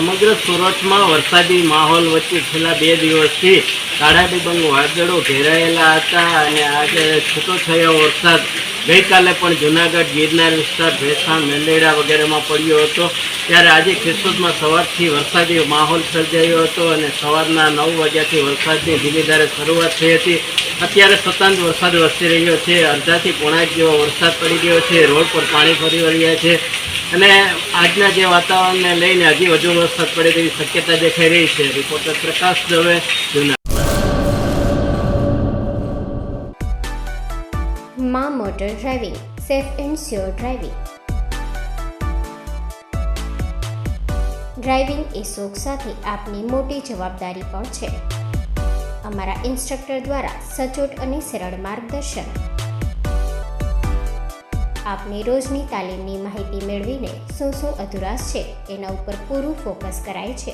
સમગ્ર સુરતમાં વરસાદી માહોલ વચ્ચે છેલ્લા 2 દિવસથી કાળા ડિબાંગ વાદળો ઘેરાયેલા હતા અને આજે છૂટો થયો વરસાદ ગઈકાલે પણ જૂનાગઢ ગિરનાર વિસ્તાર ભેસાણ મેંદરડા વગેરેમાં પડ્યો હતો। ત્યારે આજે કેશોદમાં સવારથી વરસાદી માહોલ સર્જાયો હતો અને સવારના 9 વાગ્યાથી વરસાદની ધીમી ધારે શરૂઆત થઈ હતી। અત્યારે સતત વરસાદ વરસી રહ્યો છે। અડધાથી પોણા 1 જેવો વરસાદ પડી ગયો છે। રોડ પર પાણી ફરી વળ્યા છે અને આજના જે વાતાવરણને લઈને હજી વધુ વરસાદ પડે તેવી શક્યતા દેખાઈ રહી છે। રિપોર્ટર પ્રકાશ દવે, જૂનાગઢ। માં motor driving, safe and sure driving. Driving એ શોખ સાથે આપની મોટી જવાબદારી પણ છે। અમારા ઇન્સ્ટ્રક્ટર દ્વારા સચોટ અને સરળ માર્ગદર્શન આપની રોજની તાલીમની માહિતી મેળવીને શું અધુરાશ છે તેના ઉપર પૂરું ફોકસ કરાય છે।